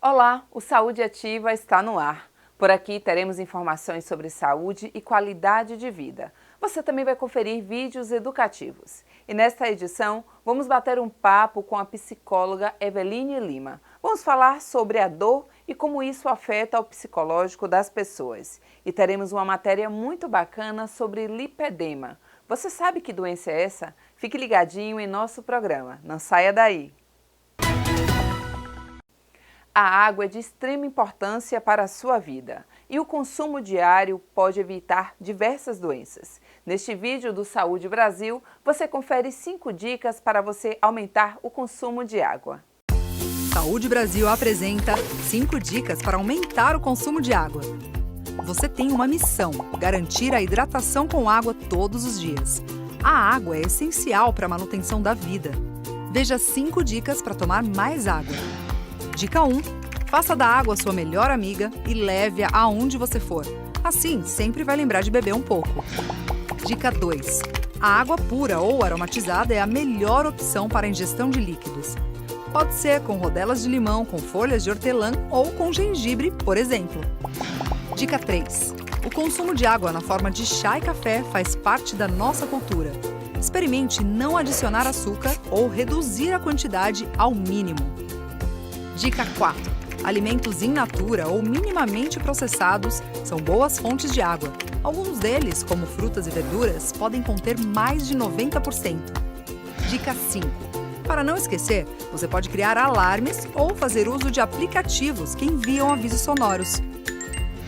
Olá, o Saúde Ativa está no ar. Por aqui teremos informações sobre saúde e qualidade de vida. Você também vai conferir vídeos educativos. E nesta edição, vamos bater um papo com a psicóloga Eveline Lima. Vamos falar sobre a dor e como isso afeta o psicológico das pessoas. E teremos uma matéria muito bacana sobre lipedema. Você sabe que doença é essa? Fique ligadinho em nosso programa. Não saia daí! A água é de extrema importância para a sua vida e o consumo diário pode evitar diversas doenças. Neste vídeo do Saúde Brasil, você confere 5 dicas para você aumentar o consumo de água. Saúde Brasil apresenta 5 dicas para aumentar o consumo de água. Você tem uma missão: garantir a hidratação com água todos os dias. A água é essencial para a manutenção da vida. Veja 5 dicas para tomar mais água. Dica 1. Faça da água sua melhor amiga e leve-a aonde você for. Assim, sempre vai lembrar de beber um pouco. Dica 2. A água pura ou aromatizada é a melhor opção para a ingestão de líquidos. Pode ser com rodelas de limão, com folhas de hortelã ou com gengibre, por exemplo. Dica 3. O consumo de água na forma de chá e café faz parte da nossa cultura. Experimente não adicionar açúcar ou reduzir a quantidade ao mínimo. Dica 4. Alimentos in natura ou minimamente processados são boas fontes de água. Alguns deles, como frutas e verduras, podem conter mais de 90%. Dica 5. Para não esquecer, você pode criar alarmes ou fazer uso de aplicativos que enviam avisos sonoros.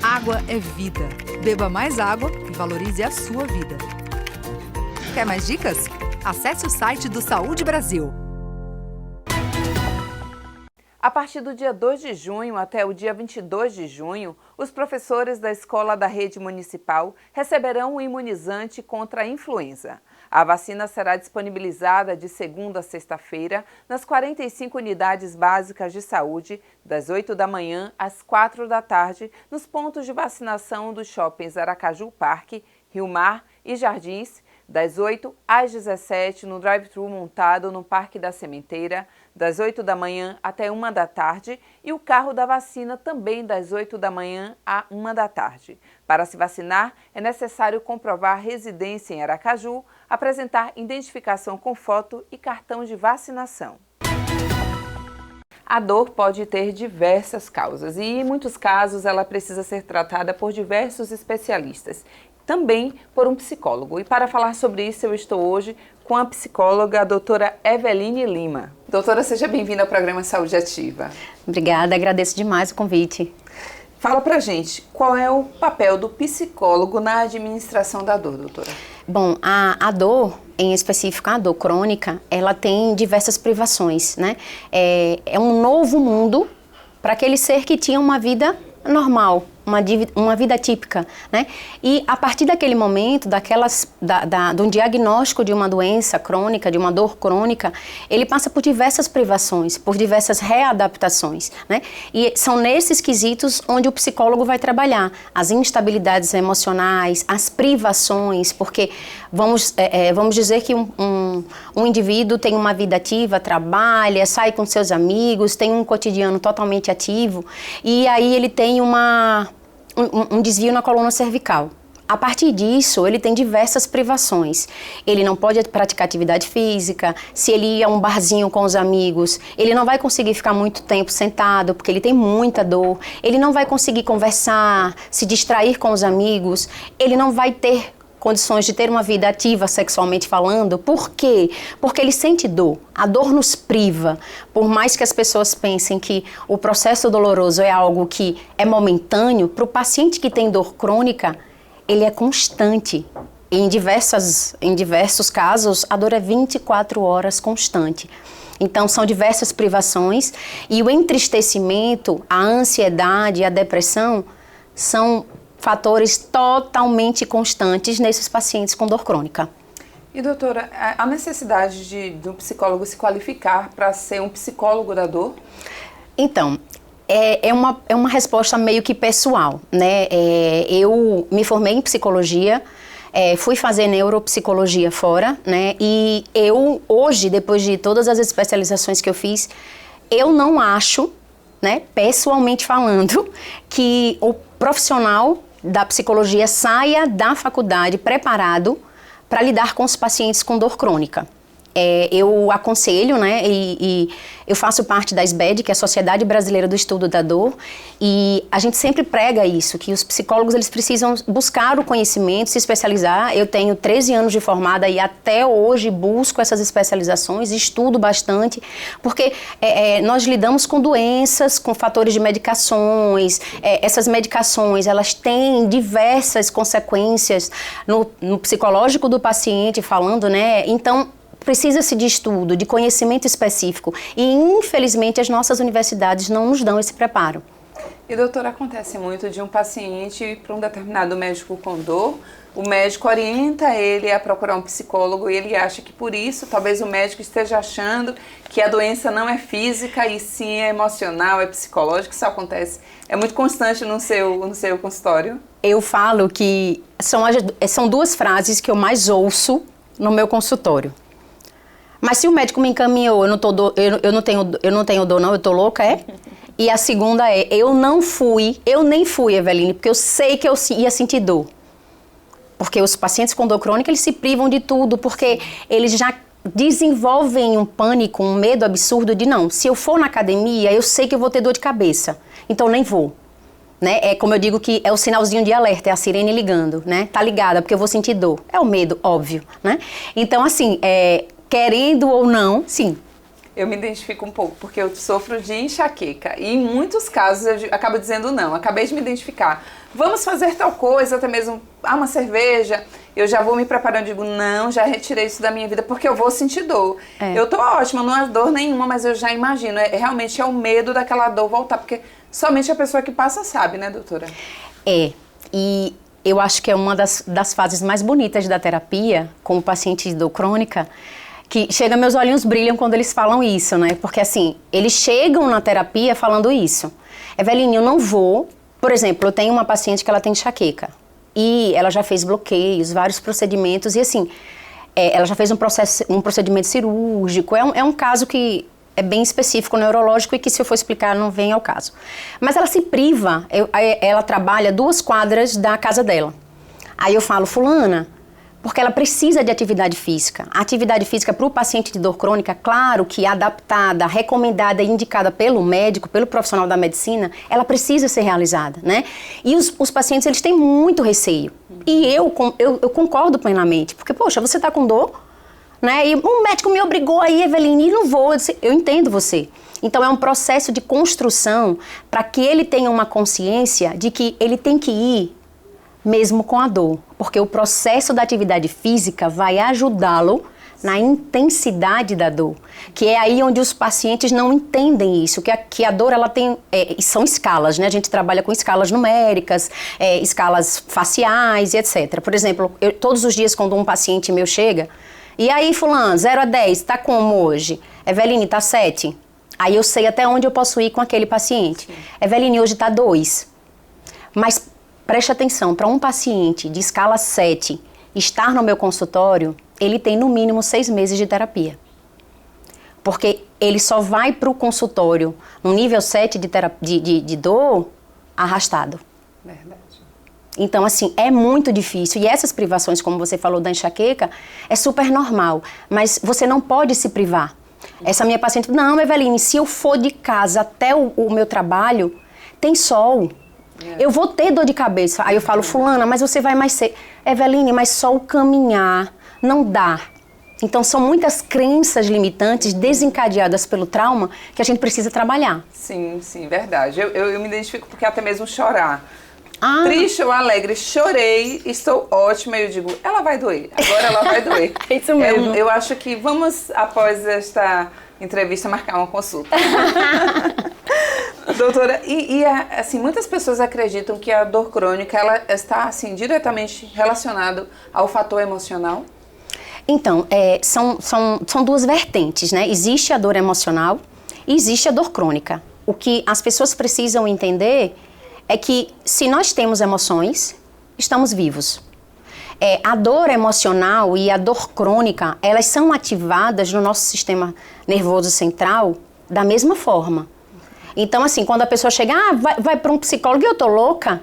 Água é vida. Beba mais água e valorize a sua vida. Quer mais dicas? Acesse o site do Saúde Brasil. A partir do dia 2 de junho até o dia 22 de junho, os professores da escola da rede municipal receberão o imunizante contra a influenza. A vacina será disponibilizada de segunda a sexta-feira nas 45 unidades básicas de saúde, das 8 da manhã às 4 da tarde, nos pontos de vacinação dos shoppings Aracaju Parque, Rio Mar e Jardins, das 8 às 17 no drive-thru montado no Parque da Sementeira, das 8 da manhã até 1 da tarde e o carro da vacina também das 8 da manhã à 1 da tarde. Para se vacinar, é necessário comprovar residência em Aracaju, apresentar identificação com foto e cartão de vacinação. A dor pode ter diversas causas e, em muitos casos, ela precisa ser tratada por diversos especialistas, também por um psicólogo. E para falar sobre isso, eu estou hoje com a psicóloga, a doutora Eveline Lima. Doutora, seja bem-vinda ao programa Saúde Ativa. Obrigada, agradeço demais o convite. Fala pra gente, qual é o papel do psicólogo na administração da dor, doutora? Bom, a dor, em específico a dor crônica, ela tem diversas privações, né? É um novo mundo para aquele ser que tinha uma vida normal, uma vida típica, né? E a partir daquele momento, de um diagnóstico de uma doença crônica, de uma dor crônica, ele passa por diversas privações, por diversas readaptações, né? E são nesses quesitos onde o psicólogo vai trabalhar as instabilidades emocionais, as privações, porque vamos dizer que um indivíduo tem uma vida ativa, trabalha, sai com seus amigos, tem um cotidiano totalmente ativo e aí ele tem um desvio na coluna cervical. A partir disso, ele tem diversas privações. Ele não pode praticar atividade física, se ele ir a um barzinho com os amigos, ele não vai conseguir ficar muito tempo sentado, porque ele tem muita dor, ele não vai conseguir conversar, se distrair com os amigos, ele não vai ter condições de ter uma vida ativa sexualmente falando. Por quê? Porque ele sente dor. A dor nos priva. Por mais que as pessoas pensem que o processo doloroso é algo que é momentâneo, para o paciente que tem dor crônica, ele é constante. Em diversos casos, a dor é 24 horas constante. Então, são diversas privações e o entristecimento, a ansiedade e a depressão são fatores totalmente constantes nesses pacientes com dor crônica. E doutora, a necessidade do psicólogo se qualificar para ser um psicólogo da dor? Então, é uma resposta meio que pessoal, né? Eu me formei em psicologia, fui fazer neuropsicologia fora, né? E eu, hoje, depois de todas as especializações que eu fiz, eu não acho né, pessoalmente falando, que o profissional da psicologia saia da faculdade preparado para lidar com os pacientes com dor crônica. Eu aconselho, né, e eu faço parte da SBED, que é a Sociedade Brasileira do Estudo da Dor, e a gente sempre prega isso, que os psicólogos eles precisam buscar o conhecimento, se especializar. Eu tenho 13 anos de formada e até hoje busco essas especializações, estudo bastante, porque nós lidamos com doenças, com fatores de medicações, essas medicações, elas têm diversas consequências no psicológico do paciente, falando, né, então precisa-se de estudo, de conhecimento específico e, infelizmente, as nossas universidades não nos dão esse preparo. E, doutora, acontece muito de um paciente ir para um determinado médico com dor, o médico orienta ele a procurar um psicólogo e ele acha que por isso, talvez o médico esteja achando que a doença não é física e sim é emocional, é psicológica. Isso acontece, é muito constante no seu consultório? Eu falo que são duas frases que eu mais ouço no meu consultório. Mas se o médico me encaminhou, eu não tenho dor não, eu tô louca, é? E a segunda é, eu nem fui, Eveline, porque eu sei que eu ia sentir dor. Porque os pacientes com dor crônica, eles se privam de tudo, porque eles já desenvolvem um pânico, um medo absurdo de não, se eu for na academia, eu sei que eu vou ter dor de cabeça, então nem vou. Né? É como eu digo que é o sinalzinho de alerta, é a sirene ligando, né? Tá ligada, porque eu vou sentir dor. É o medo, óbvio, né? Então, assim, querendo ou não, sim. Eu me identifico um pouco, porque eu sofro de enxaqueca. E em muitos casos eu acabo dizendo não. Acabei de me identificar. Vamos fazer tal coisa, até mesmo uma cerveja. Eu já vou me preparando, digo, não, já retirei isso da minha vida, porque eu vou sentir dor. Eu tô ótima, não há dor nenhuma, mas eu já imagino. Realmente é o medo daquela dor voltar, porque somente a pessoa que passa sabe, né, doutora? E eu acho que é uma das fases mais bonitas da terapia, com o paciente de dor crônica, que chega, meus olhinhos brilham quando eles falam isso, né? Porque assim, eles chegam na terapia falando isso. Eveline, eu não vou... Por exemplo, eu tenho uma paciente que ela tem enxaqueca. E ela já fez bloqueios, vários procedimentos. E assim, ela já fez um procedimento cirúrgico. É um caso que é bem específico, neurológico, e que se eu for explicar não vem ao caso. Mas ela se priva. Ela trabalha 2 quadras da casa dela. Aí eu falo, fulana... Porque ela precisa de atividade física. A atividade física para o paciente de dor crônica, claro que adaptada, recomendada e indicada pelo médico, pelo profissional da medicina, ela precisa ser realizada, né? E os pacientes, eles têm muito receio. E eu concordo plenamente. Porque, poxa, você está com dor, né? E o médico me obrigou aí, Eveline, e não vou. Eu entendo você. Então, é um processo de construção para que ele tenha uma consciência de que ele tem que ir mesmo com a dor, porque o processo da atividade física vai ajudá-lo na intensidade da dor, que é aí onde os pacientes não entendem isso, que a dor ela tem, são escalas, né? A gente trabalha com escalas numéricas, escalas faciais e etc. Por exemplo, todos os dias quando um paciente meu chega, e aí fulano, 0 a 10, tá como hoje? Eveline, tá 7? Aí eu sei até onde eu posso ir com aquele paciente. Sim. Eveline, hoje tá 2. Mas preste atenção, para um paciente de escala 7 estar no meu consultório, ele tem no mínimo 6 meses de terapia. Porque ele só vai para o consultório no nível 7 de dor arrastado. Verdade. Então, assim, é muito difícil. E essas privações, como você falou da enxaqueca, é super normal. Mas você não pode se privar. Essa minha paciente, não, Eveline, se eu for de casa até o meu trabalho, tem sol. Eu vou ter dor de cabeça. Aí eu falo, fulana, mas você vai mais cedo. Eveline, mas só o caminhar não dá. Então são muitas crenças limitantes desencadeadas pelo trauma que a gente precisa trabalhar. Sim, sim, verdade. Eu me identifico porque até mesmo chorar. Triste ou alegre, chorei, estou ótima. E eu digo, ela vai doer, agora ela vai doer. É isso mesmo. Eu acho que vamos, após esta entrevista, marcar uma consulta. Doutora, assim, muitas pessoas acreditam que a dor crônica ela está assim, diretamente relacionada ao fator emocional? Então, são 2 vertentes, né? Existe a dor emocional e existe a dor crônica. O que as pessoas precisam entender é que se nós temos emoções, estamos vivos. A dor emocional e a dor crônica, elas são ativadas no nosso sistema nervoso central da mesma forma. Então, assim, quando a pessoa chega, vai para um psicólogo e eu tô louca?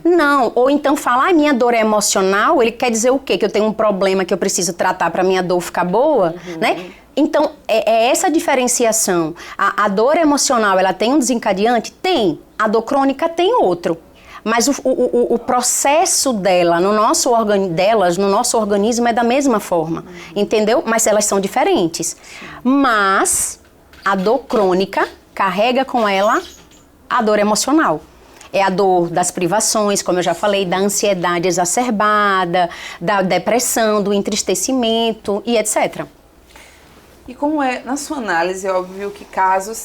Não. Ou então falar, minha dor é emocional, ele quer dizer o quê? Que eu tenho um problema que eu preciso tratar para minha dor ficar boa, né? Então, é essa diferenciação. A dor emocional, ela tem um desencadeante? Tem. A dor crônica tem outro. Mas o processo delas no nosso organismo é da mesma forma, entendeu? Mas elas são diferentes. Mas a dor crônica carrega com ela a dor emocional. É a dor das privações, como eu já falei, da ansiedade exacerbada, da depressão, do entristecimento e etc. E como é, na sua análise, é óbvio que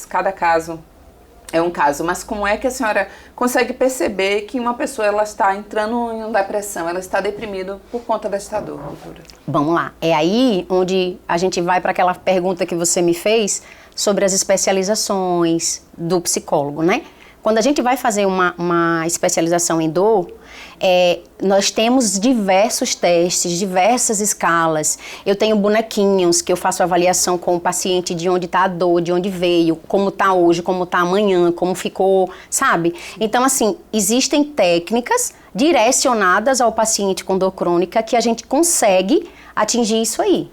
cada caso é um caso, mas como é que a senhora consegue perceber que uma pessoa ela está entrando em uma depressão, ela está deprimida por conta desta dor, doutora? Vamos lá, é aí onde a gente vai para aquela pergunta que você me fez sobre as especializações do psicólogo, né? Quando a gente vai fazer uma especialização em dor, nós temos diversos testes, diversas escalas. Eu tenho bonequinhos que eu faço avaliação com o paciente de onde está a dor, de onde veio, como está hoje, como está amanhã, como ficou, sabe? Então, assim, existem técnicas direcionadas ao paciente com dor crônica que a gente consegue atingir isso aí.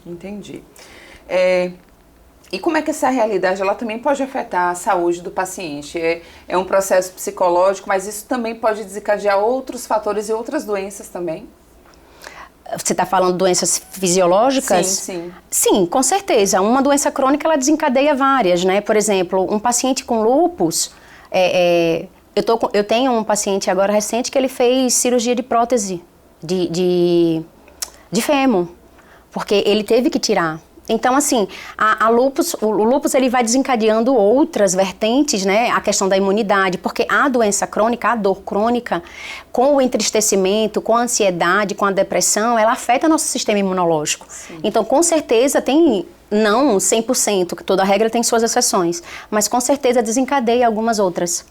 Entendi. E como é que essa realidade ela também pode afetar a saúde do paciente? É um processo psicológico, mas isso também pode desencadear outros fatores e outras doenças também? Você está falando de doenças fisiológicas? Sim. Sim, com certeza. Uma doença crônica, ela desencadeia várias, né? Por exemplo, um paciente com lúpus, eu tenho um paciente agora recente que ele fez cirurgia de prótese de fêmur, porque ele teve que tirar. Então, assim, o lúpus ele vai desencadeando outras vertentes, né? A questão da imunidade, porque a doença crônica, a dor crônica, com o entristecimento, com a ansiedade, com a depressão, ela afeta nosso sistema imunológico. Sim. Então, com certeza, não 100%, que toda regra tem suas exceções, mas com certeza desencadeia algumas outras.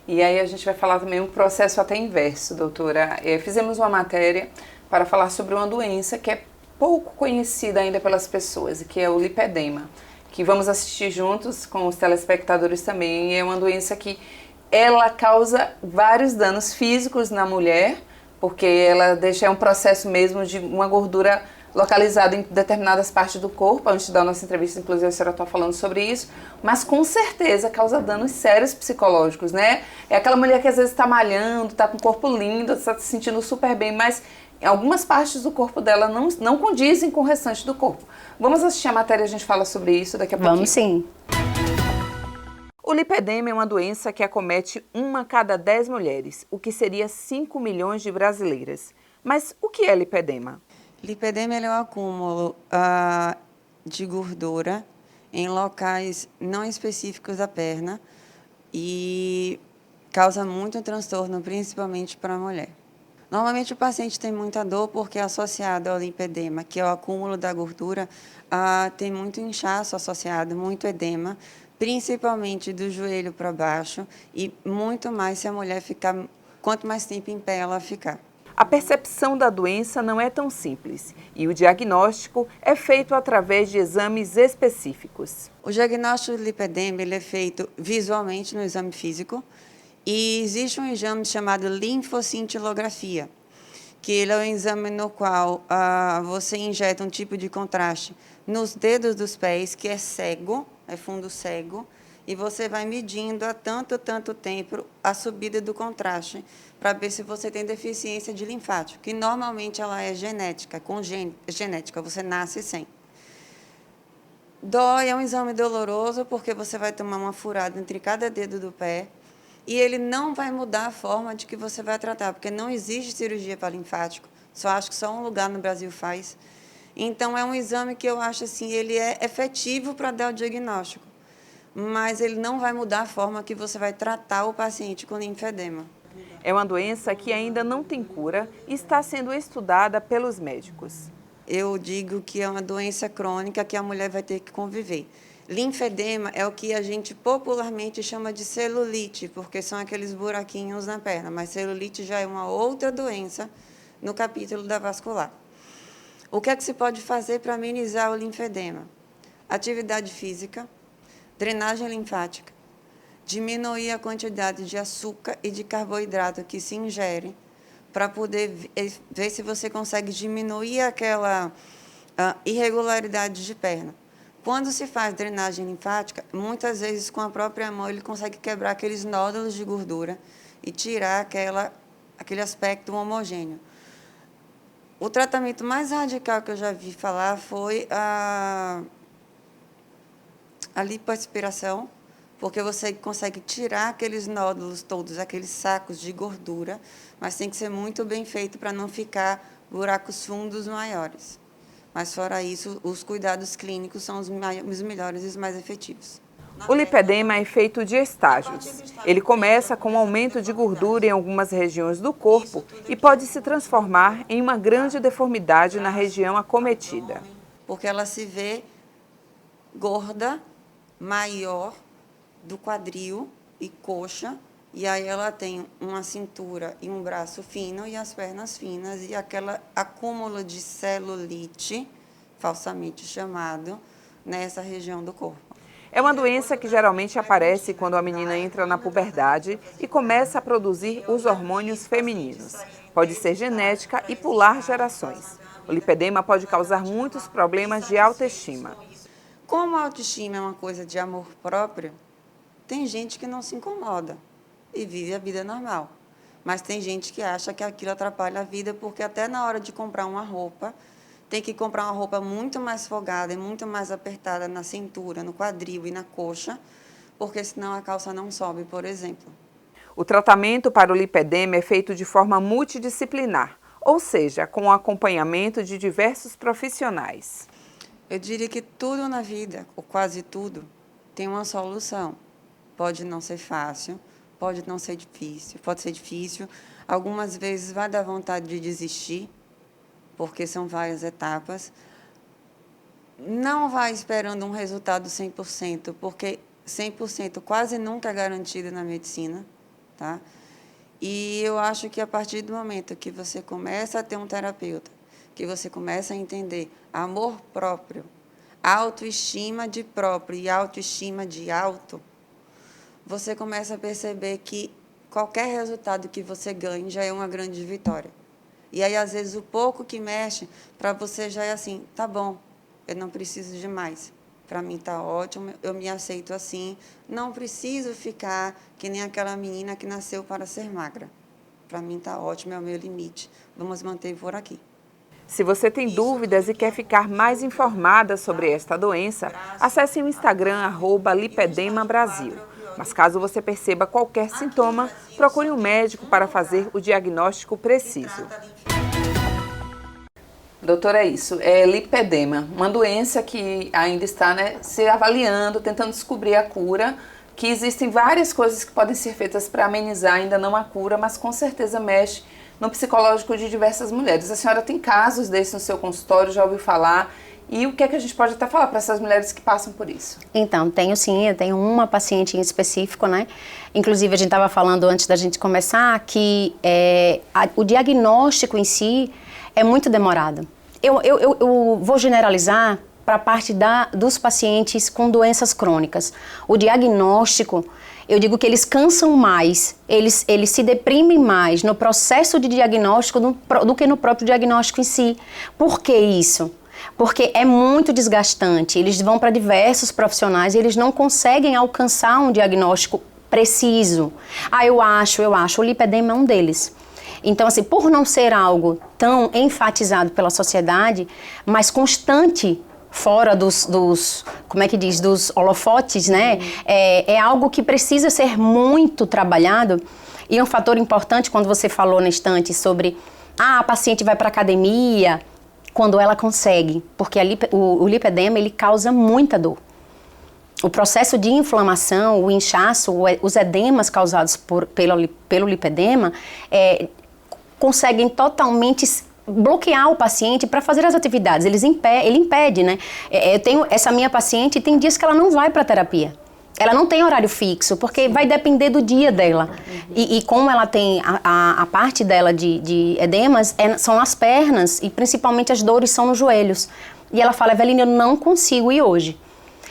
E aí a gente vai falar também um processo até inverso, doutora. Fizemos uma matéria para falar sobre uma doença que é pouco conhecida ainda pelas pessoas, que é o lipedema, que vamos assistir juntos com os telespectadores também. É uma doença que ela causa vários danos físicos na mulher, porque ela é um processo mesmo de uma gordura localizada em determinadas partes do corpo. Antes da nossa entrevista, inclusive, a senhora está falando sobre isso, mas com certeza causa danos sérios psicológicos, né? É aquela mulher que às vezes está malhando, está com o corpo lindo, está se sentindo super bem, mas algumas partes do corpo dela não condizem com o restante do corpo. Vamos assistir a matéria e a gente fala sobre isso daqui a pouquinho. Vamos sim. O lipedema é uma doença que acomete 1 a cada 10 mulheres, o que seria 5 milhões de brasileiras. Mas o que é lipedema? Lipedema é um acúmulo de gordura em locais não específicos da perna e causa muito transtorno, principalmente para a mulher. Normalmente o paciente tem muita dor porque é associado ao lipedema, que é o acúmulo da gordura, tem muito inchaço associado, muito edema, principalmente do joelho para baixo e muito mais se a mulher ficar, quanto mais tempo em pé ela ficar. A percepção da doença não é tão simples e o diagnóstico é feito através de exames específicos. O diagnóstico do lipedema ele é feito visualmente no exame físico. E existe um exame chamado linfocintilografia, que ele é um exame no qual você injeta um tipo de contraste nos dedos dos pés, que é cego, é fundo cego, e você vai medindo há tanto tempo a subida do contraste, para ver se você tem deficiência de linfático, que normalmente ela é genética, genética, você nasce sem. Dói, é um exame doloroso, porque você vai tomar uma furada entre cada dedo do pé, e ele não vai mudar a forma de que você vai tratar, porque não existe cirurgia para linfático, acho que só um lugar no Brasil faz. Então, é um exame que eu acho assim, ele é efetivo para dar o diagnóstico, mas ele não vai mudar a forma que você vai tratar o paciente com linfedema. É uma doença que ainda não tem cura e está sendo estudada pelos médicos. Eu digo que é uma doença crônica que a mulher vai ter que conviver. Linfedema é o que a gente popularmente chama de celulite, porque são aqueles buraquinhos na perna, mas celulite já é uma outra doença no capítulo da vascular. O que é que se pode fazer para amenizar o linfedema? Atividade física, drenagem linfática, diminuir a quantidade de açúcar e de carboidrato que se ingere, para poder ver se você consegue diminuir aquela irregularidade de perna. Quando se faz drenagem linfática, muitas vezes com a própria mão ele consegue quebrar aqueles nódulos de gordura e tirar aquele aspecto homogêneo. O tratamento mais radical que eu já vi falar foi a lipoaspiração, porque você consegue tirar aqueles nódulos todos, aqueles sacos de gordura, mas tem que ser muito bem feito para não ficar buracos fundos maiores. Mas, fora isso, os cuidados clínicos são os melhores e os mais efetivos. O lipedema é feito de estágios. Ele começa com um aumento de gordura em algumas regiões do corpo e pode se transformar em uma grande deformidade na região acometida. Porque ela se vê gorda, maior, do quadril e coxa, e aí ela tem uma cintura e um braço fino e as pernas finas, e aquele acúmulo de celulite, falsamente chamado, nessa região do corpo. É uma doença que geralmente aparece quando a menina entra na puberdade e começa a produzir os hormônios femininos. Pode ser genética e pular gerações. O lipedema pode causar muitos problemas de autoestima. Como a autoestima é uma coisa de amor próprio, tem gente que não se incomoda e vive a vida normal. Mas tem gente que acha que aquilo atrapalha a vida, porque até na hora de comprar uma roupa, tem que comprar uma roupa muito mais folgada e muito mais apertada na cintura, no quadril e na coxa, porque senão a calça não sobe, por exemplo. O tratamento para o lipedema é feito de forma multidisciplinar, ou seja, com o acompanhamento de diversos profissionais. Eu diria que tudo na vida, ou quase tudo, tem uma solução. Pode não ser fácil, pode não ser difícil, pode ser difícil. Algumas vezes vai dar vontade de desistir, porque são várias etapas. Não vai esperando um resultado 100%, porque 100% quase nunca é garantido na medicina, tá? E eu acho que a partir do momento que você começa a ter um terapeuta, que você começa a entender amor próprio, autoestima de próprio e autoestima de auto, você começa a perceber que qualquer resultado que você ganhe já é uma grande vitória. E aí, às vezes, o pouco que mexe, para você já é assim, tá bom, eu não preciso de mais. Para mim está ótimo, eu me aceito assim, não preciso ficar que nem aquela menina que nasceu para ser magra. Para mim está ótimo, é o meu limite. Vamos manter por aqui. Se você tem dúvidas e quer ficar mais informada sobre esta doença, acesse o Instagram @lipedemabrasil. Mas caso você perceba qualquer sintoma, procure um médico para fazer o diagnóstico preciso. Doutora, é isso, é lipedema, uma doença que ainda está se avaliando, tentando descobrir a cura, que existem várias coisas que podem ser feitas para amenizar, ainda não a cura, mas com certeza mexe no psicológico de diversas mulheres. A senhora tem casos desses no seu consultório, já ouviu falar? E o que é que a gente pode até falar para essas mulheres que passam por isso? Então, tenho sim, eu tenho uma paciente em específico, né? Inclusive, a gente estava falando antes da gente começar que o diagnóstico em si é muito demorado. Eu vou generalizar para a parte dos pacientes com doenças crônicas. O diagnóstico, eu digo que eles cansam mais, eles se deprimem mais no processo de diagnóstico do que no próprio diagnóstico em si. Por que isso? Porque é muito desgastante, eles vão para diversos profissionais e eles não conseguem alcançar um diagnóstico preciso. Eu acho, o lipedema é um deles. Então, assim, por não ser algo tão enfatizado pela sociedade, mas constante fora dos holofotes, né? É algo que precisa ser muito trabalhado. E um fator importante, quando você falou na estante sobre a paciente vai para a academia, quando ela consegue, porque o lipedema, ele causa muita dor. O processo de inflamação, o inchaço, os edemas causados pelo lipedema, conseguem totalmente bloquear o paciente para fazer as atividades. Ele impede, né? Eu tenho essa minha paciente, tem dias que ela não vai para terapia. Ela não tem horário fixo, porque vai depender do dia dela. E como ela tem a parte dela de edemas, são as pernas e principalmente as dores são nos joelhos. E ela fala, Eveline, eu não consigo ir hoje.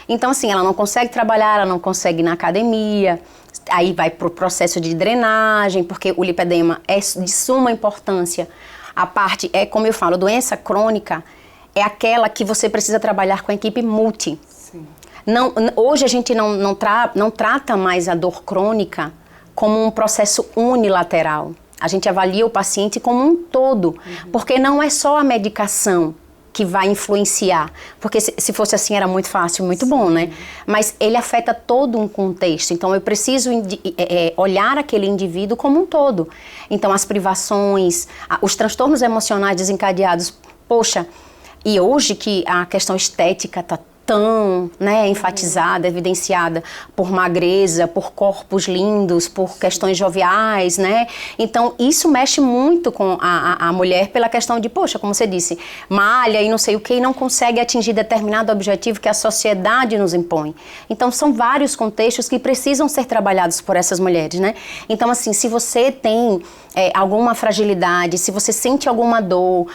Então, assim, ela não consegue trabalhar, ela não consegue ir na academia. Aí vai para o processo de drenagem, porque o lipedema é de suma importância. A parte, como eu falo, doença crônica é aquela que você precisa trabalhar com a equipe multi. Sim. Hoje a gente não trata mais a dor crônica como um processo unilateral. A gente avalia o paciente como um todo, porque não é só a medicação que vai influenciar, porque se fosse assim era muito fácil, muito bom, né? Mas ele afeta todo um contexto, então eu preciso olhar aquele indivíduo como um todo. Então as privações, os transtornos emocionais desencadeados, poxa, e hoje que a questão estética está tão, né, enfatizada, evidenciada por magreza, por corpos lindos, por questões joviais, né? Então, isso mexe muito com a mulher pela questão de, poxa, como você disse, malha e não sei o que, e não consegue atingir determinado objetivo que a sociedade nos impõe. Então, são vários contextos que precisam ser trabalhados por essas mulheres, né? Então, assim, se você tem alguma fragilidade, se você sente alguma dor,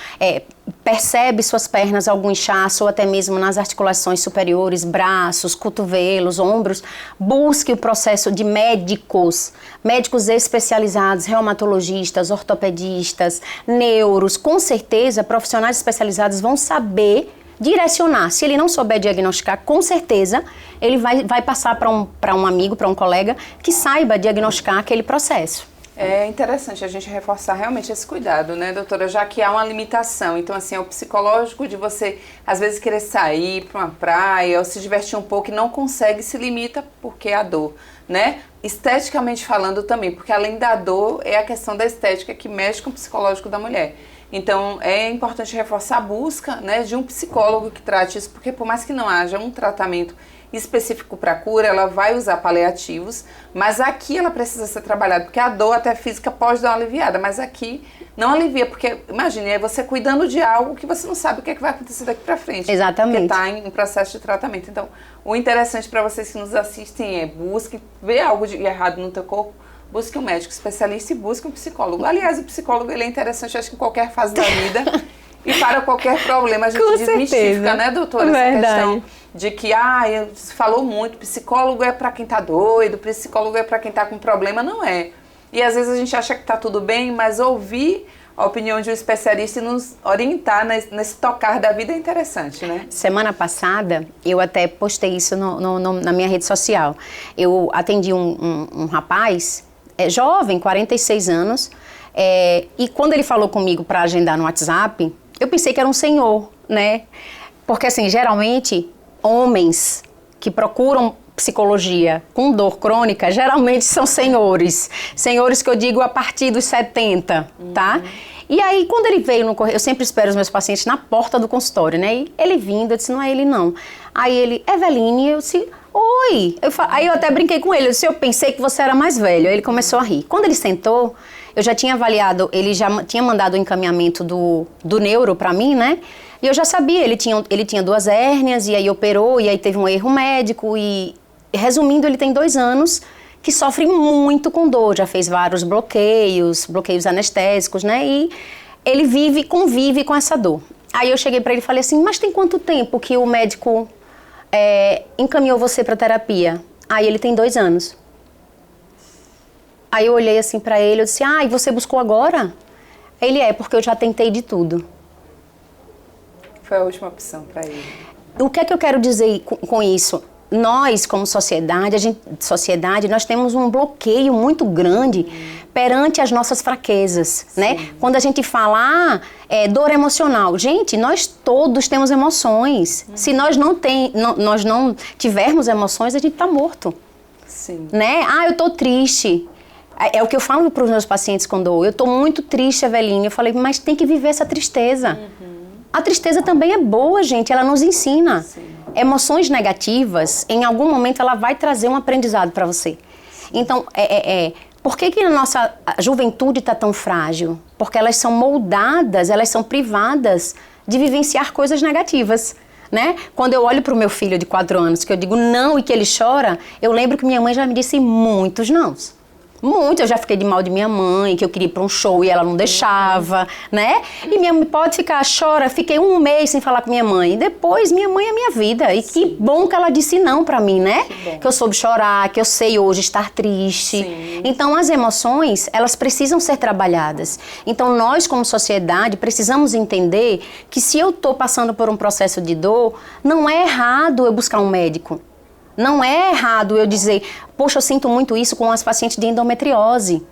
percebe suas pernas algum inchaço ou até mesmo nas articulações superiores, braços, cotovelos, ombros, busque o processo de médicos especializados, reumatologistas, ortopedistas, neuros, com certeza profissionais especializados vão saber direcionar. Se ele não souber diagnosticar, com certeza ele vai passar para um amigo, para um colega que saiba diagnosticar aquele processo. É interessante a gente reforçar realmente esse cuidado, né, doutora? Já que há uma limitação. Então, assim, é o psicológico de você, às vezes, querer sair para uma praia ou se divertir um pouco e não consegue, se limita porque é a dor, né? Esteticamente falando também, porque além da dor, é a questão da estética que mexe com o psicológico da mulher. Então, é importante reforçar a busca, né, de um psicólogo que trate isso, porque por mais que não haja um tratamento específico para cura, ela vai usar paliativos, mas aqui ela precisa ser trabalhada, porque a dor até física pode dar uma aliviada, mas aqui não alivia, porque imagine, é você cuidando de algo que você não sabe o que é que vai acontecer daqui para frente. Exatamente. Porque está em processo de tratamento. Então, o interessante para vocês que nos assistem é busque ver algo de errado no teu corpo, busque um médico especialista e busque um psicólogo. Aliás, o psicólogo ele é interessante, acho que em qualquer fase da vida e para qualquer problema. A gente desmistifica, né, doutora, essa questão de que, você falou muito, psicólogo é para quem tá doido, psicólogo é para quem tá com problema, não é. E às vezes a gente acha que tá tudo bem, mas ouvir a opinião de um especialista e nos orientar nesse tocar da vida é interessante, né? Semana passada, eu até postei isso na minha rede social. Eu atendi um rapaz, jovem, 46 anos, e quando ele falou comigo para agendar no WhatsApp, eu pensei que era um senhor, né? Porque, assim, geralmente, homens que procuram psicologia com dor crônica, geralmente são senhores. Senhores que eu digo a partir dos 70, tá? E aí, quando ele veio no correio, eu sempre espero os meus pacientes na porta do consultório, né? E ele vindo, eu disse, não é ele não. Aí ele, Eveline, eu disse, oi. Aí eu até brinquei com ele, eu disse, eu pensei que você era mais velho. Aí ele começou a rir. Quando ele sentou, eu já tinha avaliado, ele já tinha mandado o encaminhamento do neuro pra mim, né? E eu já sabia, ele tinha 2 hérnias, e aí operou, e aí teve um erro médico, e resumindo, ele tem 2 anos que sofre muito com dor, já fez vários bloqueios anestésicos, né? E ele convive com essa dor. Aí eu cheguei pra ele e falei assim, mas tem quanto tempo que o médico encaminhou você pra terapia? Aí ele tem 2 anos. Aí eu olhei assim pra ele, eu disse, e você buscou agora? Ele porque eu já tentei de tudo. Foi a última opção para ele. O que é que eu quero dizer com isso? Nós, como sociedade, nós temos um bloqueio muito grande perante as nossas fraquezas, né? Quando a gente fala, dor emocional. Gente, nós todos temos emoções. Se nós não tivermos emoções, a gente tá morto. Sim. Né? Eu tô triste. É o que eu falo para os meus pacientes quando eu tô muito triste, Eveline. Eu falei, mas tem que viver essa tristeza. A tristeza também é boa, gente, ela nos ensina. Sim. Emoções negativas, em algum momento, ela vai trazer um aprendizado para você. Então, por que a nossa juventude está tão frágil? Porque elas são moldadas, elas são privadas de vivenciar coisas negativas, né? Quando eu olho para o meu filho de 4 anos, que eu digo não e que ele chora, eu lembro que minha mãe já me disse muitos nãos. Muito, eu já fiquei de mal de minha mãe, que eu queria ir para um show e ela não deixava, né? E minha mãe pode ficar, chora, fiquei 1 mês sem falar com minha mãe. E depois, minha mãe é minha vida. E que bom que ela disse não para mim, né? Que eu soube chorar, que eu sei hoje estar triste. Sim. Então, as emoções, elas precisam ser trabalhadas. Então, nós, como sociedade, precisamos entender que se eu estou passando por um processo de dor, não é errado eu buscar um médico. Não é errado eu dizer, poxa, eu sinto muito isso com as pacientes de endometriose.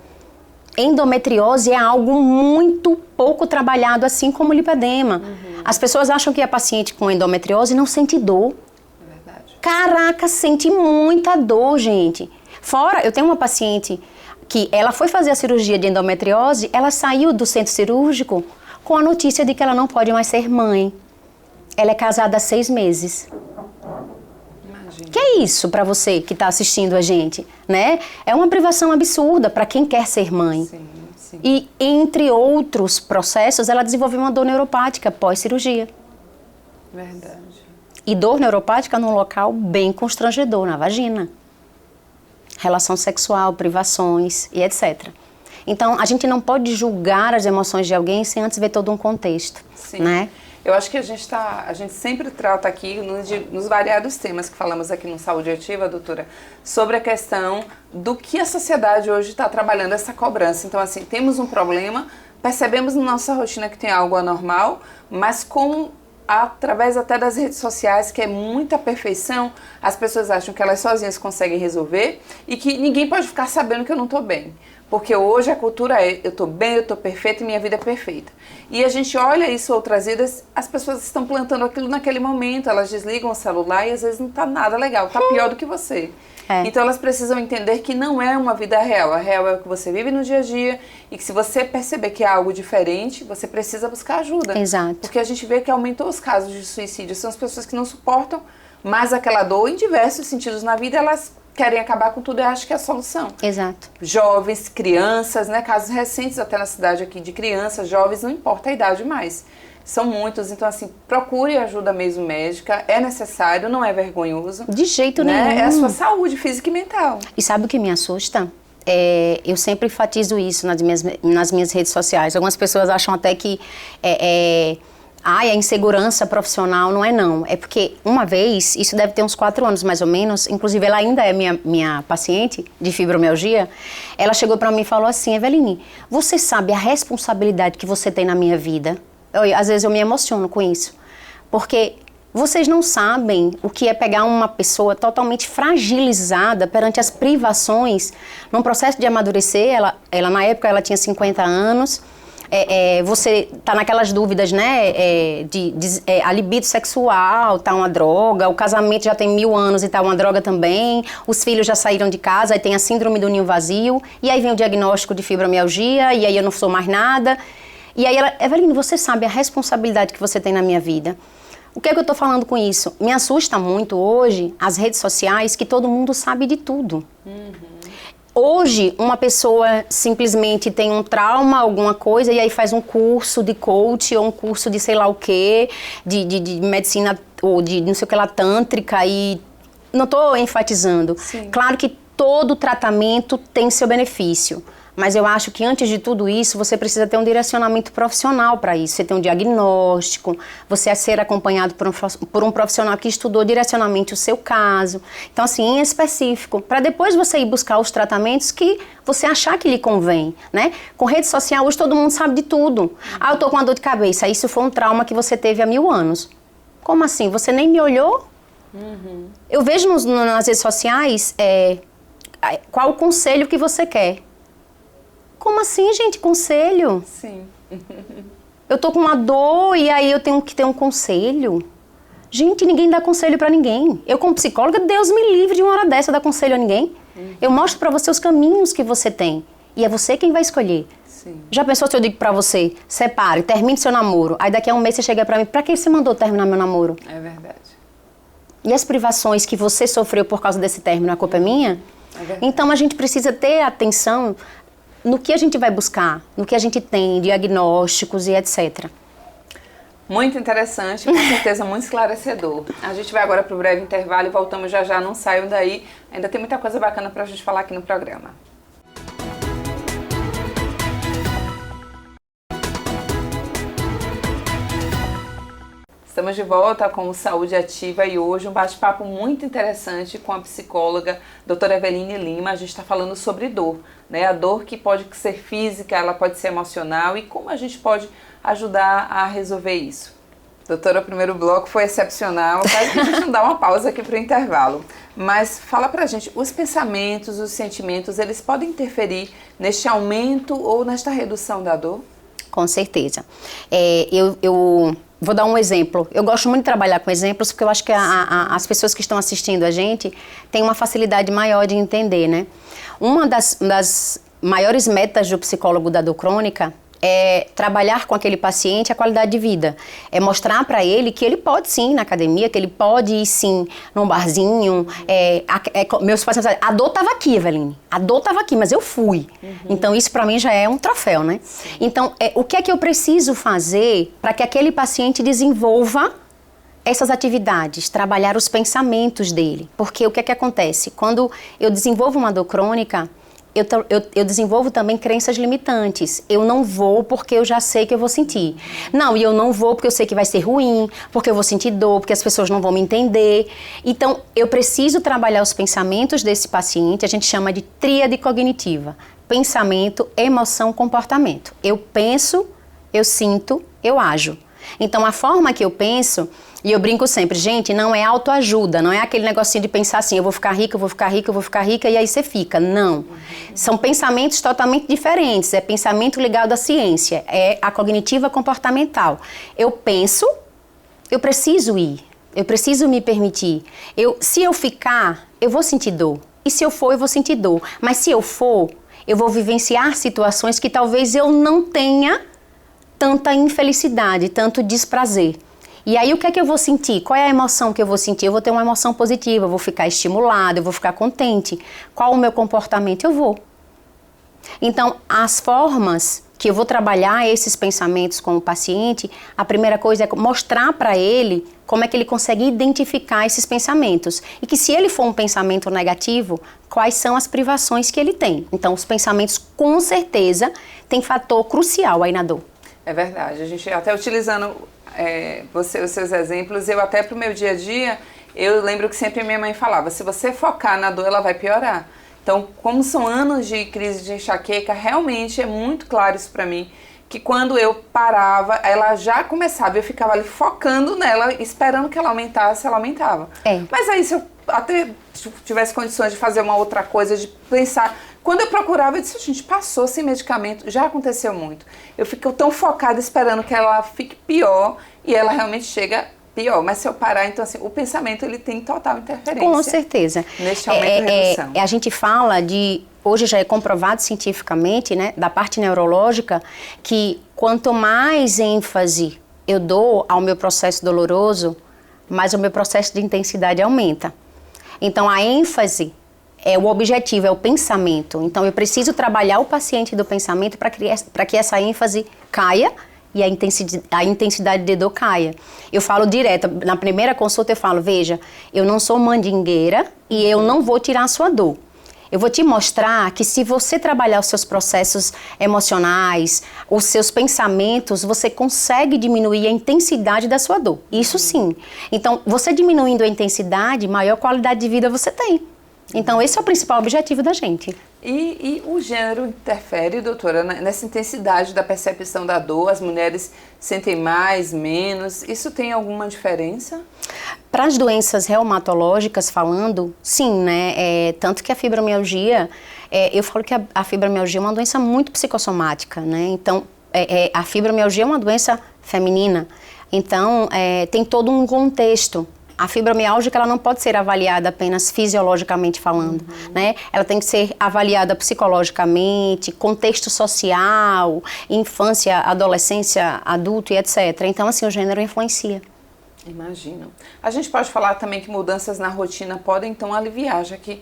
Endometriose é algo muito pouco trabalhado, assim como o lipedema. As pessoas acham que a paciente com endometriose não sente dor. É verdade. Caraca, sente muita dor, gente. Fora, eu tenho uma paciente que ela foi fazer a cirurgia de endometriose, ela saiu do centro cirúrgico com a notícia de que ela não pode mais ser mãe. Ela é casada há 6 meses. Que é isso para você que está assistindo a gente, né? É uma privação absurda para quem quer ser mãe. Sim, sim. E, entre outros processos, ela desenvolveu uma dor neuropática pós-cirurgia. Verdade. E dor neuropática num local bem constrangedor, na vagina. Relação sexual, privações e etc. Então, a gente não pode julgar as emoções de alguém sem antes ver todo um contexto, Sim. né? Eu acho que a gente sempre trata aqui, nos variados temas que falamos aqui no Saúde Ativa, doutora, sobre a questão do que a sociedade hoje está trabalhando, essa cobrança. Então, assim, temos um problema, percebemos na nossa rotina que tem algo anormal, mas através até das redes sociais, que é muita perfeição, as pessoas acham que elas sozinhas conseguem resolver e que ninguém pode ficar sabendo que eu não estou bem. Porque hoje a cultura é, eu estou bem, eu estou perfeita e minha vida é perfeita. E a gente olha isso outras vidas, as pessoas estão plantando aquilo naquele momento, elas desligam o celular e às vezes não está nada legal, está pior do que você. É. Então elas precisam entender que não é uma vida real, a real é o que você vive no dia a dia e que se você perceber que é algo diferente, você precisa buscar ajuda. Exato. Porque a gente vê que aumentou os casos de suicídio, são as pessoas que não suportam mais aquela dor em diversos sentidos na vida, elas querem acabar com tudo e acham que é a solução. Exato. Jovens, crianças, né? Casos recentes até na cidade aqui de crianças, jovens, não importa a idade mais. São muitos, então assim, procure ajuda mesmo médica, é necessário, não é vergonhoso. De jeito né? nenhum. É a sua saúde física e mental. E sabe o que me assusta? Eu sempre enfatizo isso nas minhas redes sociais. Algumas pessoas acham até que a insegurança profissional. Não é não. É porque uma vez, isso deve ter uns 4 anos mais ou menos, inclusive ela ainda é minha paciente de fibromialgia, ela chegou para mim e falou assim, Eveline, você sabe a responsabilidade que você tem na minha vida? Às vezes eu me emociono com isso, porque vocês não sabem o que é pegar uma pessoa totalmente fragilizada perante as privações, num processo de amadurecer. Ela na época ela tinha 50 anos, você tá naquelas dúvidas, né, a libido sexual tá uma droga, o casamento já tem 1000 anos e tá uma droga também, os filhos já saíram de casa, aí tem a síndrome do ninho vazio, e aí vem o diagnóstico de fibromialgia, e aí eu não sou mais nada. E aí ela, Eveline, você sabe a responsabilidade que você tem na minha vida? O que é que eu estou falando com isso? Me assusta muito hoje as redes sociais, que todo mundo sabe de tudo. Hoje, uma pessoa simplesmente tem um trauma, alguma coisa, e aí faz um curso de coach, ou um curso de sei lá o quê, de medicina, ou de não sei o que lá, tântrica, e não estou enfatizando. Sim. Claro que todo tratamento tem seu benefício. Mas eu acho que antes de tudo isso, você precisa ter um direcionamento profissional para isso. Você tem um diagnóstico, você ser acompanhado por um profissional que estudou direcionamente o seu caso. Então, assim, em específico, para depois você ir buscar os tratamentos que você achar que lhe convém, né? Com rede social, hoje todo mundo sabe de tudo. Eu tô com uma dor de cabeça. Isso foi um trauma que você teve há 1000 anos. Como assim? Você nem me olhou? Eu vejo nas redes sociais qual o conselho que você quer. Como assim, gente? Conselho? Sim. Eu tô com uma dor e aí eu tenho que ter um conselho? Gente, ninguém dá conselho pra ninguém. Eu, como psicóloga, Deus me livre de uma hora dessa dar conselho a ninguém. Eu mostro pra você os caminhos que você tem. E é você quem vai escolher. Sim. Já pensou se eu digo pra você, separe, termine seu namoro. Aí daqui a um mês você chega pra mim, pra que você mandou terminar meu namoro? É verdade. E as privações que você sofreu por causa desse término, a culpa é minha? É verdade. Então a gente precisa ter atenção no que a gente vai buscar, no que a gente tem, diagnósticos e etc. Muito interessante, com certeza muito esclarecedor. A gente vai agora para o breve intervalo e voltamos já já, não saiam daí. Ainda tem muita coisa bacana para a gente falar aqui no programa. Estamos de volta com o Saúde Ativa e hoje um bate-papo muito interessante com a psicóloga doutora Eveline Lima. A gente está falando sobre dor, né? A dor que pode ser física, ela pode ser emocional e como a gente pode ajudar a resolver isso. Doutora, o primeiro bloco foi excepcional, quase que a gente não dá uma pausa aqui para o intervalo. Mas fala pra gente, os pensamentos, os sentimentos, eles podem interferir neste aumento ou nesta redução da dor? Com certeza. Eu vou dar um exemplo. Eu gosto muito de trabalhar com exemplos porque eu acho que as pessoas que estão assistindo a gente têm uma facilidade maior de entender, né? Uma das maiores metas do psicólogo da dor crônica é trabalhar com aquele paciente a qualidade de vida. É mostrar para ele que ele pode sim ir na academia, que ele pode ir sim num barzinho. Meus pacientes dizem, a dor estava aqui, Eveline. A dor estava aqui, mas eu fui. Então isso para mim já é um troféu, né? Sim. Então o que é que eu preciso fazer para que aquele paciente desenvolva essas atividades, trabalhar os pensamentos dele? Porque o que é que acontece? Quando eu desenvolvo uma dor crônica, eu desenvolvo também crenças limitantes. Eu não vou porque eu já sei que eu vou sentir. Não, e eu não vou porque eu sei que vai ser ruim, porque eu vou sentir dor, porque as pessoas não vão me entender. Então, eu preciso trabalhar os pensamentos desse paciente, a gente chama de tríade cognitiva. Pensamento, emoção, comportamento. Eu penso, eu sinto, eu ajo. Então, a forma que eu penso, e eu brinco sempre, gente, não é autoajuda, não é aquele negocinho de pensar assim, eu vou ficar rica, eu vou ficar rica, eu vou ficar rica, e aí você fica. Não. São pensamentos totalmente diferentes, é pensamento ligado à ciência, é a cognitiva comportamental. Eu penso, eu preciso ir, eu preciso me permitir. Se eu ficar, eu vou sentir dor. E se eu for, eu vou sentir dor. Mas se eu for, eu vou vivenciar situações que talvez eu não tenha tanta infelicidade, tanto desprazer. E aí o que é que eu vou sentir? Qual é a emoção que eu vou sentir? Eu vou ter uma emoção positiva, eu vou ficar estimulada, eu vou ficar contente. Qual o meu comportamento? Eu vou. Então, as formas que eu vou trabalhar esses pensamentos com o paciente, a primeira coisa é mostrar para ele como é que ele consegue identificar esses pensamentos. E que se ele for um pensamento negativo, quais são as privações que ele tem. Então, os pensamentos, com certeza, têm fator crucial aí na dor. É verdade. A gente até utilizando os seus exemplos, eu até pro meu dia a dia, eu lembro que sempre minha mãe falava, se você focar na dor, ela vai piorar. Então, como são anos de crise de enxaqueca, realmente é muito claro isso pra mim, que quando eu parava, ela já começava, eu ficava ali focando nela, esperando que ela aumentasse, ela aumentava. Mas aí, se eu até tivesse condições de fazer uma outra coisa, de pensar... Quando eu procurava, eu disse, gente, passou sem medicamento, já aconteceu muito. Eu fico tão focada esperando que ela fique pior e ela realmente chega pior. Mas se eu parar, então assim, o pensamento ele tem total interferência. Com certeza. Neste aumento e redução. A gente fala hoje já é comprovado cientificamente, né, da parte neurológica, que quanto mais ênfase eu dou ao meu processo doloroso, mais o meu processo de intensidade aumenta. Então a ênfase o objetivo, é o pensamento. Então, eu preciso trabalhar o paciente do pensamento para que essa ênfase caia e a intensidade de dor caia. Eu falo direto, na primeira consulta eu falo, veja, eu não sou mandingueira e eu não vou tirar a sua dor. Eu vou te mostrar que se você trabalhar os seus processos emocionais, os seus pensamentos, você consegue diminuir a intensidade da sua dor. Isso sim. Então, você diminuindo a intensidade, maior qualidade de vida você tem. Então, esse é o principal objetivo da gente. E o gênero interfere, doutora, nessa intensidade da percepção da dor? As mulheres sentem mais, menos? Isso tem alguma diferença? Para as doenças reumatológicas falando, sim, né? Tanto que a fibromialgia, eu falo que a fibromialgia é uma doença muito psicossomática, né? Então, a fibromialgia é uma doença feminina. Então, tem todo um contexto. A fibromialgia ela não pode ser avaliada apenas fisiologicamente falando, né? Ela tem que ser avaliada psicologicamente, contexto social, infância, adolescência, adulto e etc. Então, assim, o gênero influencia. Imagino. A gente pode falar também que mudanças na rotina podem, então, aliviar, já que,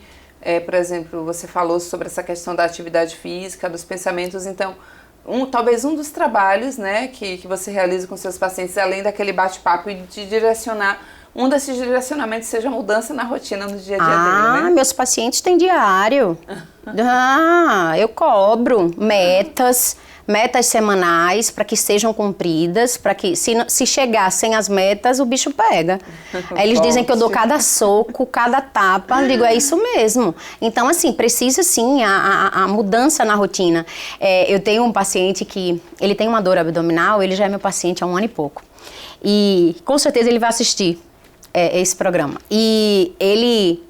por exemplo, você falou sobre essa questão da atividade física, dos pensamentos, então... talvez um dos trabalhos, né, que você realiza com seus pacientes, além daquele bate-papo e de direcionar, um desses direcionamentos seja a mudança na rotina no dia a dia dele, né? Meus pacientes têm diário. Eu cobro metas semanais para que sejam cumpridas, para que se chegar sem as metas, o bicho pega. Aí eles dizem que eu dou cada soco, cada tapa, eu digo, é isso mesmo. Então, assim, precisa sim a mudança na rotina. Eu tenho um paciente que, ele tem uma dor abdominal, ele já é meu paciente há 1 ano e pouco. E com certeza ele vai assistir esse programa. E ele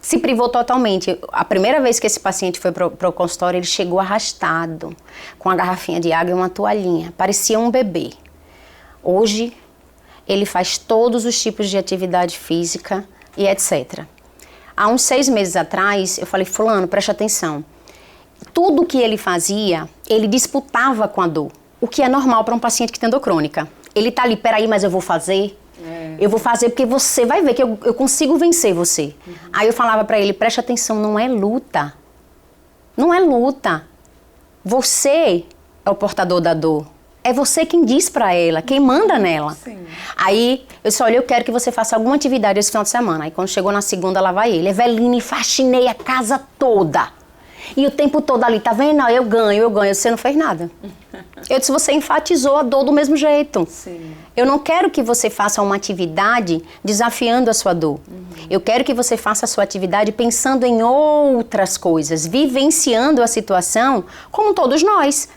se privou totalmente. A primeira vez que esse paciente foi para o consultório, ele chegou arrastado, com uma garrafinha de água e uma toalhinha. Parecia um bebê. Hoje, ele faz todos os tipos de atividade física e etc. Há uns 6 meses atrás, eu falei, fulano, preste atenção. Tudo que ele fazia, ele disputava com a dor. O que é normal para um paciente que tem dor crônica. Ele tá ali, peraí, mas eu vou fazer... Eu vou fazer porque você vai ver que eu consigo vencer você. Aí eu falava pra ele, preste atenção, não é luta. Não é luta. Você é o portador da dor. É você quem diz pra ela, quem manda nela. Sim. Aí eu disse, olha, eu quero que você faça alguma atividade esse final de semana. Aí quando chegou na segunda, lá vai ele. Eveline, faxinei a casa toda. E o tempo todo ali, tá vendo? Eu ganho. Você não fez nada. Eu disse, você enfatizou a dor do mesmo jeito. Sim. Eu não quero que você faça uma atividade desafiando a sua dor. Eu quero que você faça a sua atividade pensando em outras coisas, vivenciando a situação como todos nós.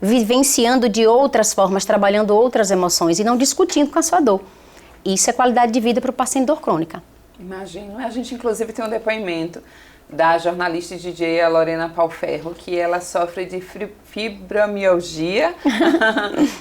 Vivenciando de outras formas, trabalhando outras emoções e não discutindo com a sua dor. Isso é qualidade de vida para o paciente dor crônica. Imagino. A gente, inclusive, tem um depoimento da jornalista e DJ a Lorena Palferro, que ela sofre de fibromialgia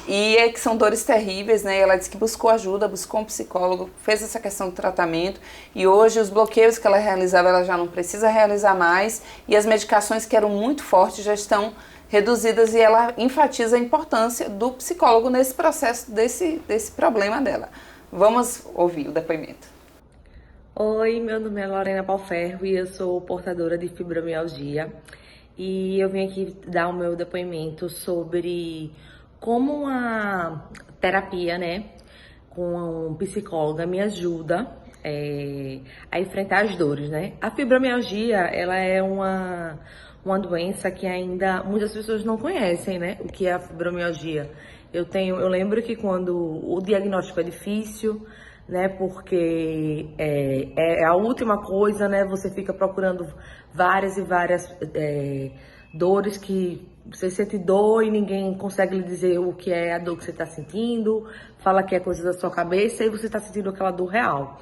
e que são dores terríveis, né? Ela disse que buscou ajuda, buscou um psicólogo, fez essa questão do tratamento e hoje os bloqueios que ela realizava, ela já não precisa realizar mais e as medicações que eram muito fortes já estão reduzidas e ela enfatiza a importância do psicólogo nesse processo, desse problema dela. Vamos ouvir o depoimento. Oi, meu nome é Lorena Palferro e eu sou portadora de fibromialgia e eu vim aqui dar o meu depoimento sobre como a terapia, né, com um psicóloga me ajuda a enfrentar as dores, né. A fibromialgia, ela é uma doença que ainda muitas pessoas não conhecem, né, o que é a fibromialgia. Eu lembro que quando o diagnóstico é difícil, né, porque é a última coisa, né, você fica procurando várias e várias dores que você sente dor e ninguém consegue lhe dizer o que é a dor que você está sentindo, fala que é coisa da sua cabeça e você está sentindo aquela dor real.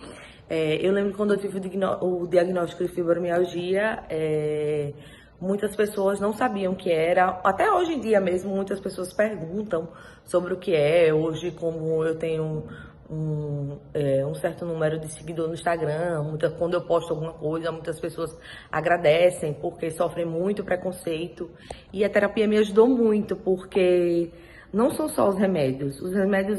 Eu lembro que quando eu tive o diagnóstico de fibromialgia, muitas pessoas não sabiam o que era, até hoje em dia mesmo muitas pessoas perguntam sobre o que é. Hoje, como eu tenho um certo número de seguidores no Instagram, quando eu posto alguma coisa, muitas pessoas agradecem porque sofrem muito preconceito e a terapia me ajudou muito porque não são só os remédios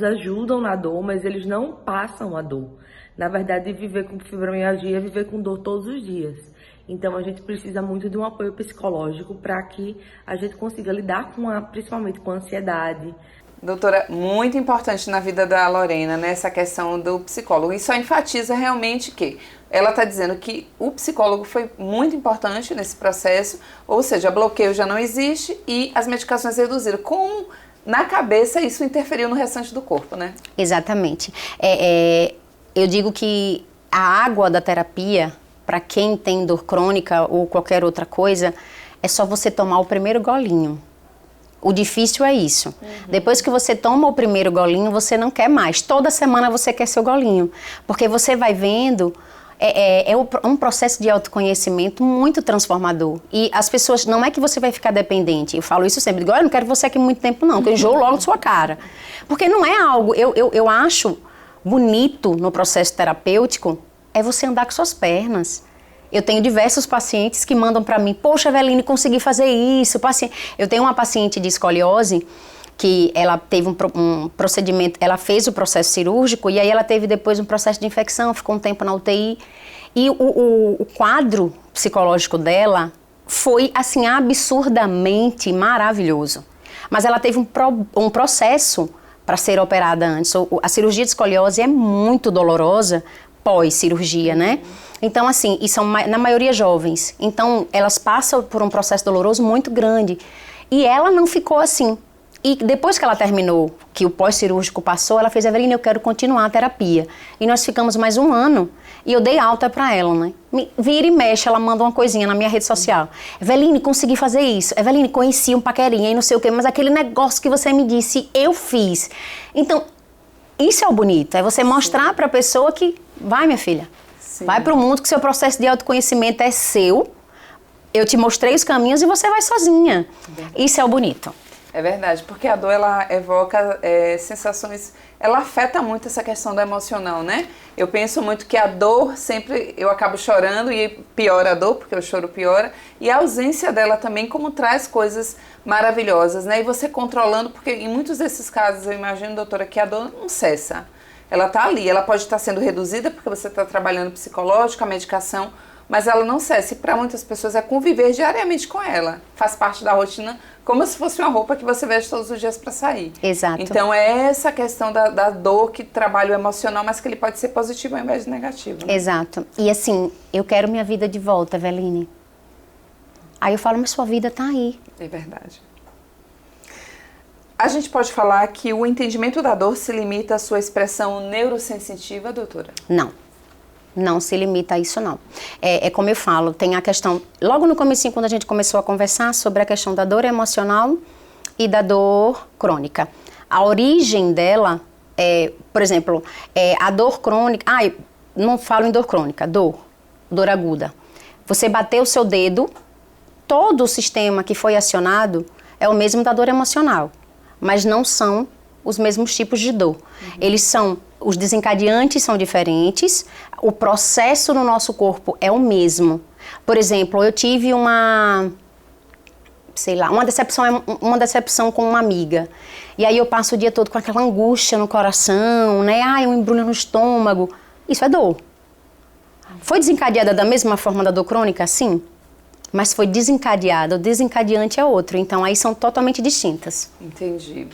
ajudam na dor, mas eles não passam a dor. Na verdade, viver com fibromialgia é viver com dor todos os dias. Então a gente precisa muito de um apoio psicológico para que a gente consiga lidar principalmente com a ansiedade. Doutora, muito importante na vida da Lorena, né, essa questão do psicólogo. E só enfatiza realmente que ela está dizendo que o psicólogo foi muito importante nesse processo, ou seja, bloqueio já não existe e as medicações reduziram. Como na cabeça isso interferiu no restante do corpo, né? Exatamente. Eu digo que a água da terapia, para quem tem dor crônica ou qualquer outra coisa, é só você tomar o primeiro golinho. O difícil é isso. Depois que você toma o primeiro golinho, você não quer mais. Toda semana você quer seu golinho. Porque você vai vendo, um processo de autoconhecimento muito transformador. E as pessoas, não é que você vai ficar dependente. Eu falo isso sempre. Digo, eu não quero você aqui muito tempo não, que eu enjoo logo de sua cara. Porque não é algo, eu acho bonito no processo terapêutico, é você andar com suas pernas. Eu tenho diversos pacientes que mandam para mim, poxa, Eveline, consegui fazer isso. Eu tenho uma paciente de escoliose que ela teve um procedimento, ela fez o processo cirúrgico e aí ela teve depois um processo de infecção, ficou um tempo na UTI. E o quadro psicológico dela foi, assim, absurdamente maravilhoso. Mas ela teve um processo para ser operada antes. A cirurgia de escoliose é muito dolorosa, pós-cirurgia, né? Então, assim, e são na maioria jovens. Então, elas passam por um processo doloroso muito grande. E ela não ficou assim. E depois que ela terminou, que o pós-cirúrgico passou, ela fez: Eveline, eu quero continuar a terapia. E nós ficamos mais 1 ano. E eu dei alta pra ela, né? Vira e mexe, ela manda uma coisinha na minha rede social. Eveline, consegui fazer isso. Eveline, conheci um paquerinha e não sei o quê, mas aquele negócio que você me disse, eu fiz. Então, isso é o bonito. É você mostrar pra pessoa que, vai, minha filha, vai pro mundo, que seu processo de autoconhecimento é seu. Eu te mostrei os caminhos e você vai sozinha. Isso é o bonito. É verdade, porque a dor, ela evoca sensações, ela afeta muito essa questão do emocional, né? Eu penso muito que a dor sempre, eu acabo chorando e piora a dor, porque o choro piora, e a ausência dela também como traz coisas maravilhosas, né? E você controlando, porque em muitos desses casos, eu imagino, doutora, que a dor não cessa. Ela tá ali, ela pode estar sendo reduzida porque você está trabalhando psicológico, a medicação, mas ela não cessa. E para muitas pessoas é conviver diariamente com ela. Faz parte da rotina, como se fosse uma roupa que você veste todos os dias para sair. Exato. Então é essa questão da dor que trabalha o emocional, mas que ele pode ser positivo ao invés de negativo. Né? Exato. E assim, eu quero minha vida de volta, Eveline. Aí eu falo, mas sua vida tá aí. É verdade. A gente pode falar que o entendimento da dor se limita à sua expressão neurosensitiva, doutora? Não. Não se limita a isso, não. É como eu falo, tem a questão... Logo no comecinho, quando a gente começou a conversar sobre a questão da dor emocional e da dor crônica. A origem dela por exemplo, a dor crônica... não falo em dor crônica, dor aguda. Você bateu o seu dedo, todo o sistema que foi acionado é o mesmo da dor emocional, mas não são os mesmos tipos de dor. Eles são... Os desencadeantes são diferentes, o processo no nosso corpo é o mesmo. Por exemplo, eu tive uma decepção com uma amiga. E aí eu passo o dia todo com aquela angústia no coração, né? Um embrulho no estômago. Isso é dor. Foi desencadeada da mesma forma da dor crônica? Sim. Mas foi desencadeada, o desencadeante é outro. Então aí são totalmente distintas. Entendi.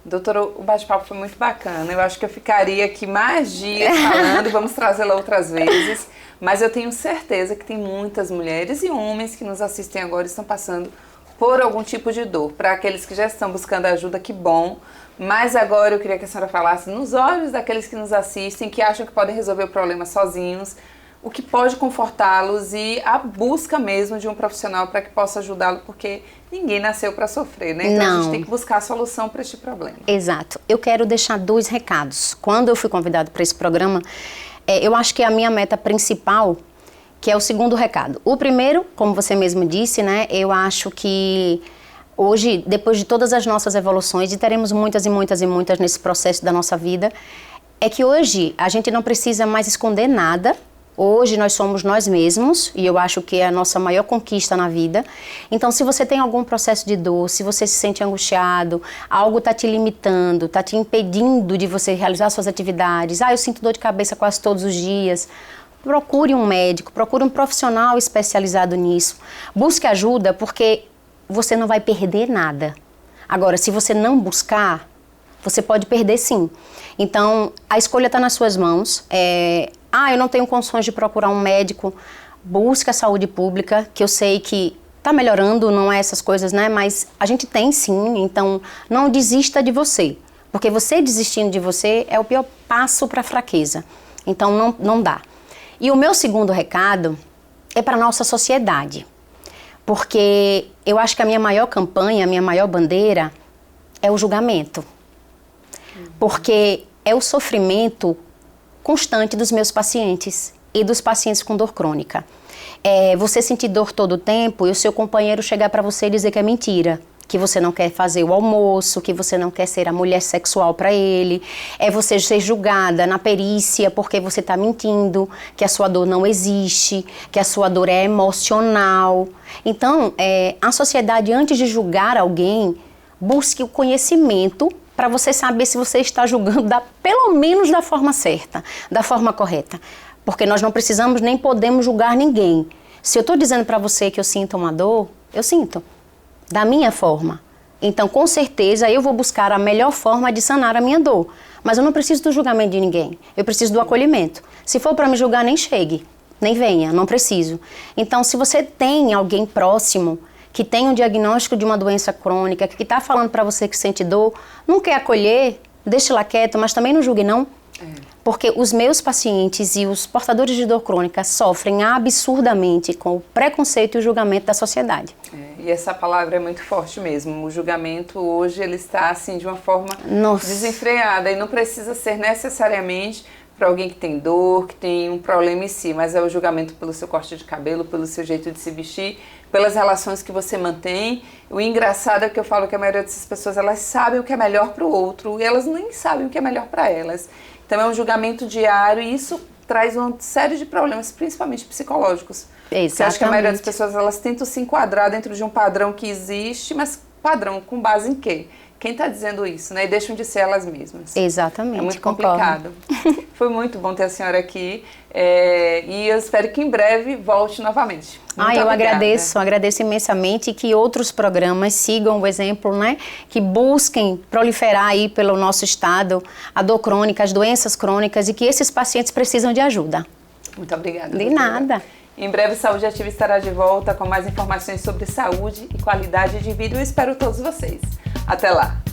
Doutora, o bate-papo foi muito bacana. Eu acho que eu ficaria aqui mais dias falando e vamos trazê-la outras vezes. Mas eu tenho certeza que tem muitas mulheres e homens que nos assistem agora e estão passando por algum tipo de dor. Para aqueles que já estão buscando ajuda, que bom. Mas agora eu queria que a senhora falasse nos olhos daqueles que nos assistem, que acham que podem resolver o problema sozinhos, o que pode confortá-los e a busca mesmo de um profissional para que possa ajudá-lo, porque ninguém nasceu para sofrer, né? Então a gente tem que buscar a solução para este problema. Exato. Eu quero deixar 2 recados. Quando eu fui convidada para esse programa, eu acho que a minha meta principal, que é o 2º recado. O primeiro, como você mesmo disse, né? Eu acho que hoje, depois de todas as nossas evoluções, e teremos muitas e muitas e muitas nesse processo da nossa vida, é que hoje a gente não precisa mais esconder nada. Hoje nós somos nós mesmos e eu acho que é a nossa maior conquista na vida. Então, se você tem algum processo de dor, se você se sente angustiado, algo está te limitando, está te impedindo de você realizar suas atividades, eu sinto dor de cabeça quase todos os dias, procure um médico, procure um profissional especializado nisso. Busque ajuda, porque você não vai perder nada. Agora, se você não buscar, você pode perder sim. Então, a escolha está nas suas mãos. Eu não tenho condições de procurar um médico. Busque a saúde pública, que eu sei que está melhorando, não é essas coisas, né? Mas a gente tem sim, então não desista de você. Porque você desistindo de você é o pior passo para a fraqueza. Então não dá. E o meu 2º recado é para a nossa sociedade. Porque eu acho que a minha maior campanha, a minha maior bandeira é o julgamento. Porque é o sofrimento constante dos meus pacientes e dos pacientes com dor crônica. Você sentir dor todo o tempo e o seu companheiro chegar para você e dizer que é mentira, que você não quer fazer o almoço, que você não quer ser a mulher sexual para ele, você ser julgada na perícia porque você está mentindo, que a sua dor não existe, que a sua dor é emocional. Então, a sociedade, antes de julgar alguém, busque o conhecimento para você saber se você está julgando pelo menos da forma certa, da forma correta. Porque nós não precisamos nem podemos julgar ninguém. Se eu estou dizendo para você que eu sinto uma dor, eu sinto. Da minha forma. Então, com certeza, eu vou buscar a melhor forma de sanar a minha dor. Mas eu não preciso do julgamento de ninguém. Eu preciso do acolhimento. Se for para me julgar, nem chegue. Nem venha, não preciso. Então, se você tem alguém próximo que tem um diagnóstico de uma doença crônica, que está falando para você que sente dor, não quer acolher, deixe lá quieto, mas também não julgue não. Porque os meus pacientes e os portadores de dor crônica sofrem absurdamente com o preconceito e o julgamento da sociedade. E essa palavra é muito forte mesmo. O julgamento hoje ele está assim de uma forma desenfreada e não precisa ser necessariamente para alguém que tem dor, que tem um problema em si, mas é o julgamento pelo seu corte de cabelo, pelo seu jeito de se vestir, pelas relações que você mantém. O engraçado é que eu falo que a maioria dessas pessoas, elas sabem o que é melhor para o outro e elas nem sabem o que é melhor para elas. Então é um julgamento diário e isso traz uma série de problemas, principalmente psicológicos. Exatamente. Você acha que a maioria das pessoas, elas tentam se enquadrar dentro de um padrão que existe, mas padrão com base em quê? Quem está dizendo isso, né? E deixam de ser elas mesmas. Exatamente. É muito complicado. Foi muito bom ter a senhora aqui e eu espero que em breve volte novamente. Muito eu obrigada. agradeço imensamente, que outros programas sigam o exemplo, né? Que busquem proliferar aí pelo nosso estado a dor crônica, as doenças crônicas e que esses pacientes precisam de ajuda. Muito obrigada. De doutora. nada. Em breve, Saúde Ativa estará de volta com mais informações sobre saúde e qualidade de vida. Eu espero todos vocês. Até lá!